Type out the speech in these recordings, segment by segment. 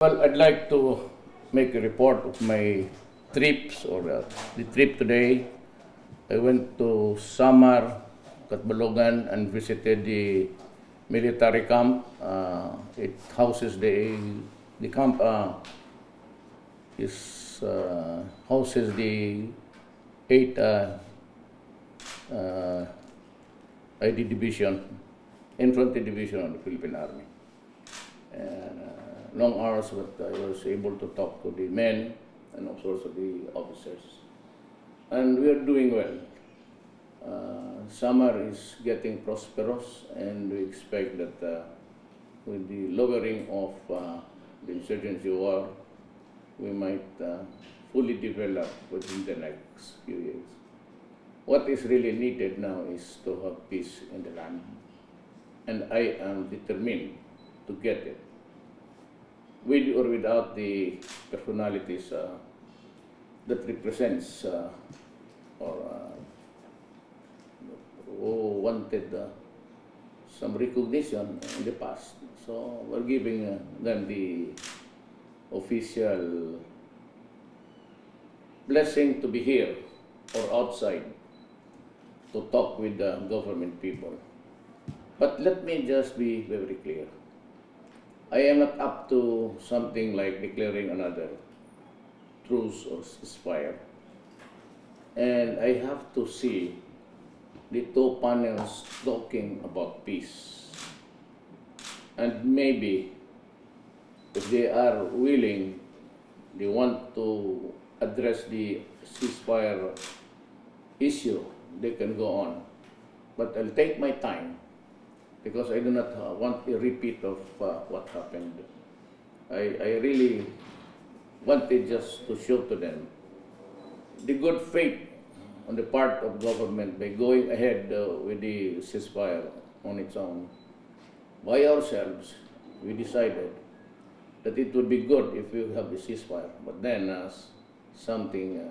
Well, I'd like to make a report of my trips or the trip today. I went to Samar, Katbalogan, and visited the military camp. It houses the camp houses the 8th ID Division, Infantry Division of the Philippine Army. And, long hours, but I was able to talk to the men and also the officers. And we are doing well. Summer is getting prosperous, and we expect that with the lowering of the insurgency war, we might fully develop within the next few years. What is really needed now is to have peace in the land, and I am determined to get it, with or without the personalities that represents or who wanted some recognition in the past. So we're giving them the official blessing to be here or outside to talk with the government people. But let me just be very clear. I am not up to something like declaring another truce or ceasefire. And I have to see the two panels talking about peace. And maybe if they are willing, they want to address the ceasefire issue, they can go on. But I'll take my time, because I do not want a repeat of what happened. I really wanted just to show to them the good faith on the part of government by going ahead with the ceasefire on its own. By ourselves, we decided that it would be good if we have a ceasefire. But then something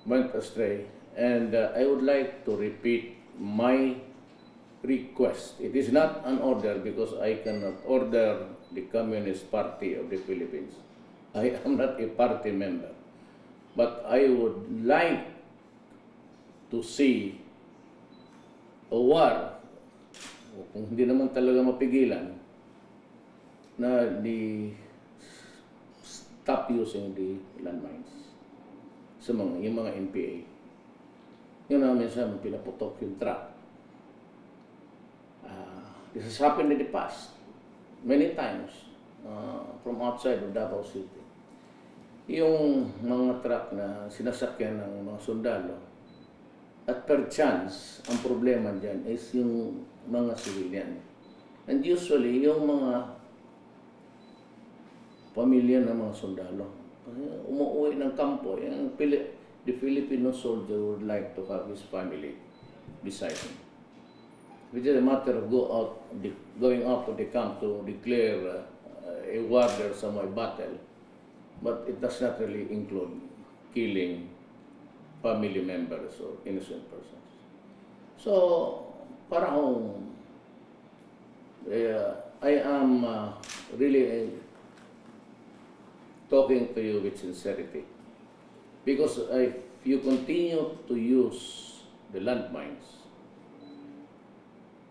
went astray. And I would like to repeat my request. It is not an order, because I cannot order the Communist Party of the Philippines. I am not a party member. But I would like to see a war, kung hindi naman talaga mapigilan, na stop using the landmines sa yung mga NPA. Yun na minsan pinaputok yung truck. This has happened in the past, many times, from outside of Davao City. Yung mga truck na sinasakyan ng mga sundalo, at per chance, ang problema dyan is yung mga civilian. And usually, yung mga pamilya ng mga sundalo, umuwi ng kampo, the Filipino soldier would like to have his family beside him. Which is a matter of going out to the camp to declare a war there, some battle. But it does not really include killing family members or innocent persons. So, parang I am really talking to you with sincerity. Because if you continue to use the landmines,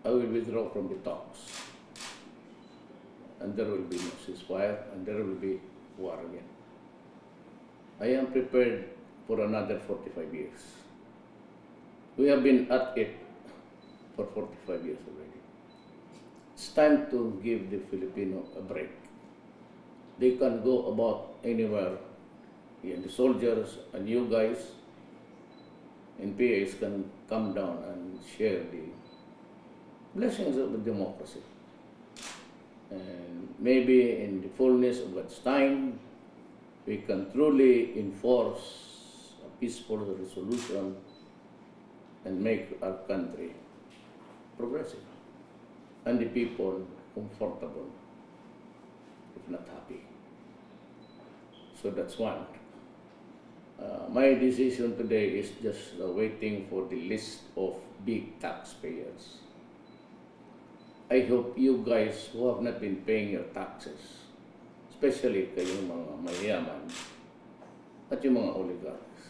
I will withdraw from the talks. And there will be no ceasefire, and there will be war again. I am prepared for another 45 years. We have been at it for 45 years already. It's time to give the Filipino a break. They can go about anywhere. Yeah, the soldiers and you guys in PAs can come down and share the blessings of the democracy. And maybe in the fullness of God's time, we can truly enforce a peaceful resolution and make our country progressive and the people comfortable, if not happy. So that's one. My decision today is just waiting for the list of big taxpayers. I hope you guys who have not been paying your taxes especially kayong mga mayayaman at yung mga oligarchs,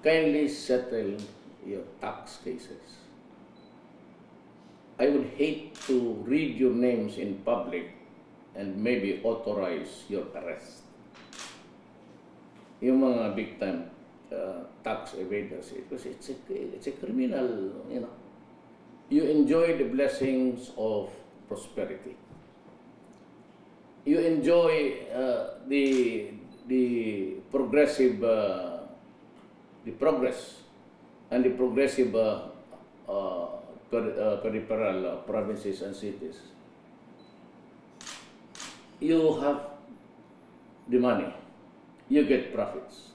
kindly settle your tax cases. I would hate to read your names in public and maybe authorize your arrest. Yung mga big time tax evaders, because it's a criminal, you know. You enjoy the blessings of prosperity. You enjoy the progressive, the progress and the progressive peripheral provinces and cities. You have the money, you get profits.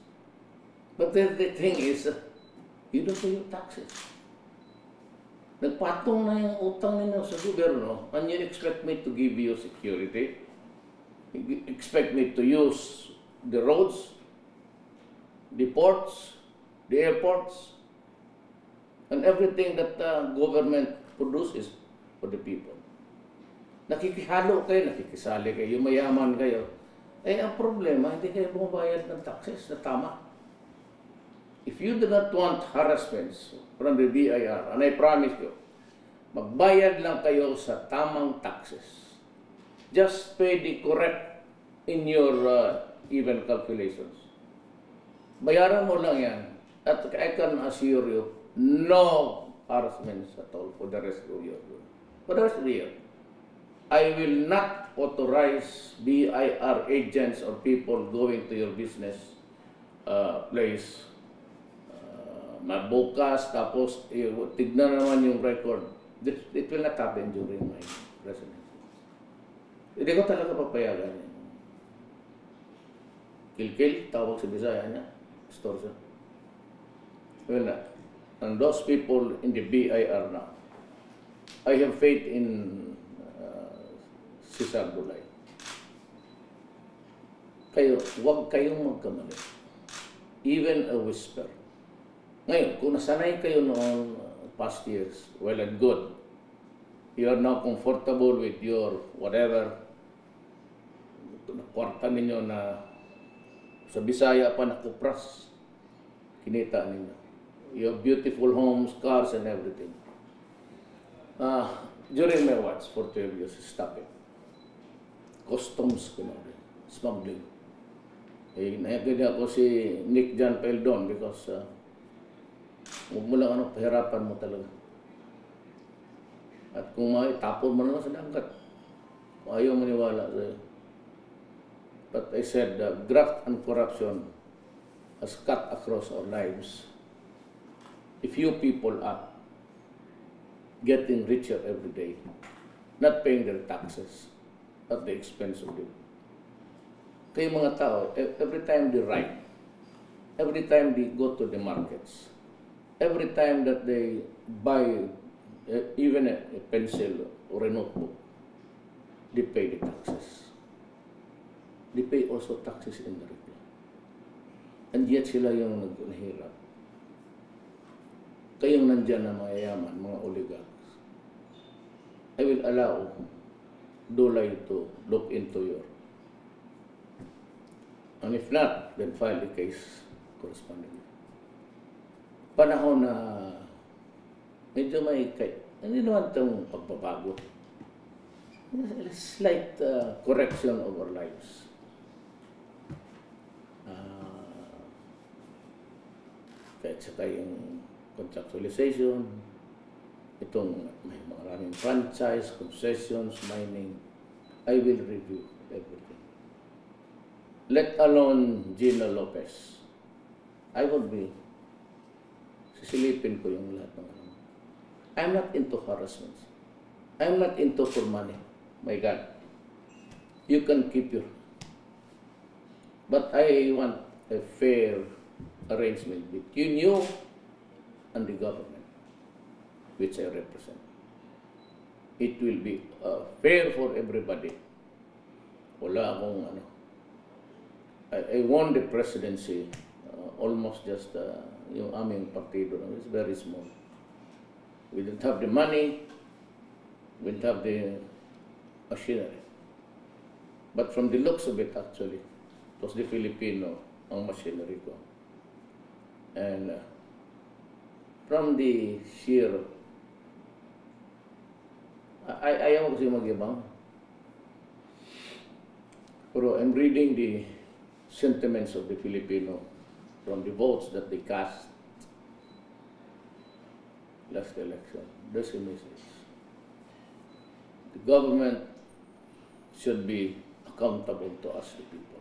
But then the thing is, you don't pay your taxes. Nagpatong na yung utang ninyo sa gobyerno, and you expect me to give you security? You expect me to use the roads, the ports, the airports, and everything that the government produces for the people. Nakikihalo kayo, nakikisali kayo, mayaman kayo. Eh, ang problema, hindi kayo bumabayad ng taxes na tama. If you do not want harassments from the BIR, and I promise you, magbayad lang kayo sa tamang taxes. Just pay the correct in your even calculations. Bayaran mo lang yan. At I can assure you, no harassments at all for the rest of your year. For the rest of the year. I will not authorize BIR agents or people going to your business place mabukas, tapos tignan naman yung record. It will not happen during my presidency. Hindi ko talaga papayagan yan. Kilkil, tawag sa Bisaya niya, extortion. Well, and those people in the BIR now, I have faith in Cesar Dulay. Kayo, huwag kayong magkamali. Even a whisper. Ngayon, kung nasanay kayo noong past years, well and good. You are now comfortable with your whatever. Kwarta ninyo na sa Bisaya pa nakupras. Kinita ninyo. You have beautiful homes, cars, and everything. During my watch for 12 years, stop it. Customs, smuggling. Eh, nakikinig ako si Nick John Peldon because huwag mo lang pahirapan mo talaga. At kung tapon mo na lang sa dagat, ayaw maniwala sa'yo. But I said, graft and corruption has cut across our lives. If you people are getting richer every day, not paying their taxes at the expense of them. Kaya mga tao, every time they write, every time they go to the markets, every time that they buy even a pencil or a notebook, they pay the taxes. They pay also taxes indirectly. And yet sila yung naghirap. Kayong nandyan na mayayaman, mga oligarchs, I will allow Dulay to look into your. And if not, then file the case correspondingly. Panahon na medyo may hindi naman itong pagbabago. A slight correction of our lives. Kahit saka yung contractualization, itong may maraming franchise, concessions, mining, I will review everything. Let alone Gina Lopez. I will be sisilipin ko yung lahat ng ano. I'm not into harassments. I'm not into for money. My God. You can keep your. But I want a fair arrangement between you and the government, which I represent. It will be fair for everybody. Wala akong ano. I won the presidency almost just yung aming partido. It's very small. We don't have the money. We don't have the machinery. But from the looks of it, actually, it was the Filipino ang machinery ko. And from the sheer, ayaw ko kasi magyabang. Pero I'm reading the sentiments of the Filipino from the votes that they cast last election. There's a message. The government should be accountable to us, the people.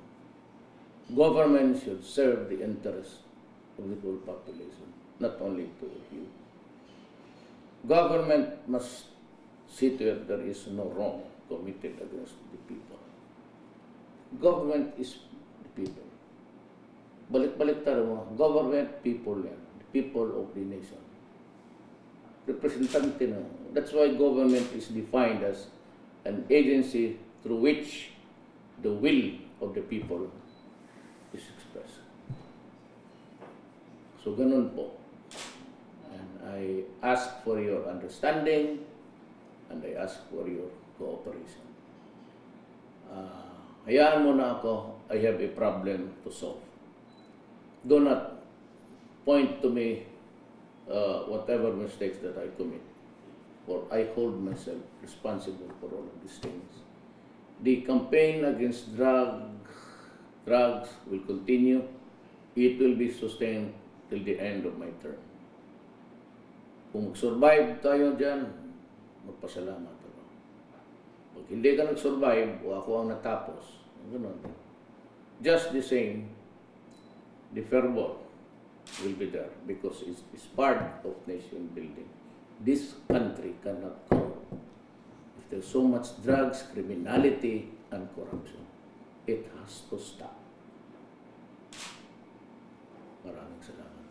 Government should serve the interest of the whole population, not only to you. Government must see to it there is no wrong committed against the people. Government is the people. Balik-balik tayo mo, government, people yan. The people of the nation. Representante na. That's why government is defined as an agency through which the will of the people is expressed. So ganun po. And I ask for your understanding and I ask for your cooperation. Hayaan mo na ako, I have a problem to solve. Do not point to me whatever mistakes that I commit, or I hold myself responsible for all of these things. The campaign against drugs will continue. It will be sustained till the end of my term. Kung mag-survive tayo dyan, magpasalamat ako. Pag hindi ka nag-survive, o ako ang natapos, gano'n. Just the same, the fervor will be there because it's part of nation building. This country cannot grow if there's so much drugs, criminality, and corruption. It has to stop. Maraming salamat.